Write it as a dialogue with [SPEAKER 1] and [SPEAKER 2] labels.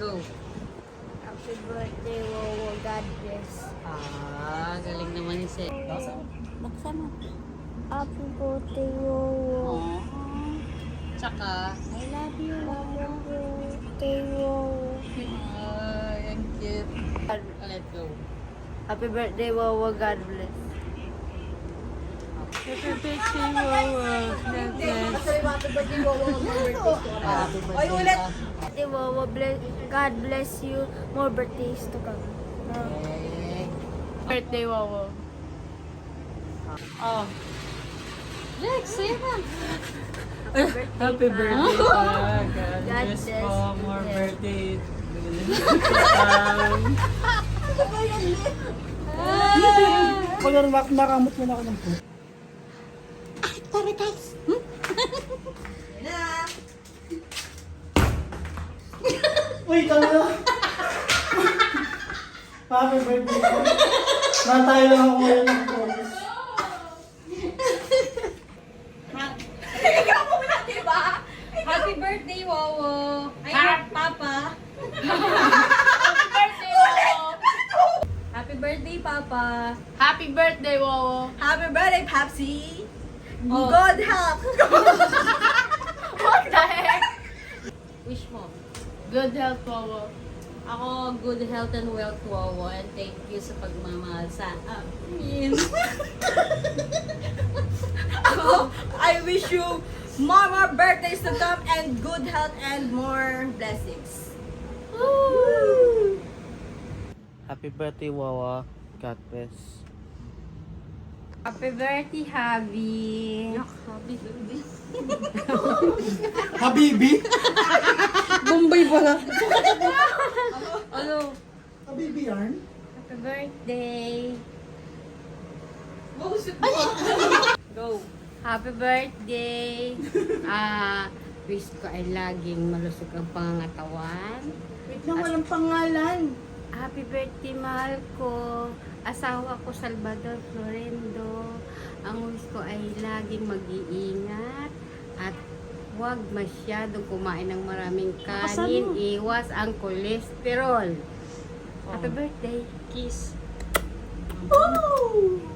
[SPEAKER 1] Go.
[SPEAKER 2] Happy birthday, Wowo. God bless.
[SPEAKER 1] Galing naman ni Seth.
[SPEAKER 2] Baksa mo. Happy birthday, Wowo.
[SPEAKER 1] Tsaka,
[SPEAKER 2] I love you, Happy birthday, Wowo.
[SPEAKER 1] ang cute. Let's go.
[SPEAKER 2] Happy birthday, Wowo. God bless.
[SPEAKER 1] Happy birthday, Wawa. God bless. Happy birthday.
[SPEAKER 2] Birthday, Wowo. God bless you. More birthdays to come.
[SPEAKER 1] Birthday, Wawa. Oh. Lex, sa'yo na. Happy birthday pa. God bless po. More birthday.
[SPEAKER 3] Pag nakamot mo na ako ng po.
[SPEAKER 1] Sorry guys.
[SPEAKER 3] Uy, tama na. Happy birthday. Natayo lang ako ngayon ng promise.
[SPEAKER 1] Happy birthday, Wawo. Ay, Papa. Happy birthday, Wawo. Happy birthday, Papa.
[SPEAKER 4] Happy birthday, Wowo.
[SPEAKER 1] Happy birthday, Papsi.
[SPEAKER 4] Oh.
[SPEAKER 1] God help.
[SPEAKER 4] What the heck?
[SPEAKER 1] Wish mo.
[SPEAKER 4] Good health, Wowo.
[SPEAKER 1] Ako, good health and wealth, Wawo. And thank you sa pagmamahal sa amin.
[SPEAKER 5] Ako, I wish you more birthdays to come and good health and more blessings.
[SPEAKER 3] Happy birthday, Wawa. God bless.
[SPEAKER 2] Happy birthday, Javi.
[SPEAKER 3] Habibi?
[SPEAKER 1] Bombay pala. Ano?
[SPEAKER 3] Habibi yarn?
[SPEAKER 2] Happy birthday.
[SPEAKER 1] Go.
[SPEAKER 2] Happy birthday. Wish ko ay laging malusog ang pangangatawan.
[SPEAKER 5] Wait lang, walang pangalan.
[SPEAKER 2] Happy birthday, mahal ko. Asawa ko, Salvador Florendo. Ang wish ko ay laging mag-iingat at huwag masyadong kumain ng maraming kanin. Iwas ang kolesterol. Happy birthday.
[SPEAKER 1] Kiss.
[SPEAKER 5] Woo!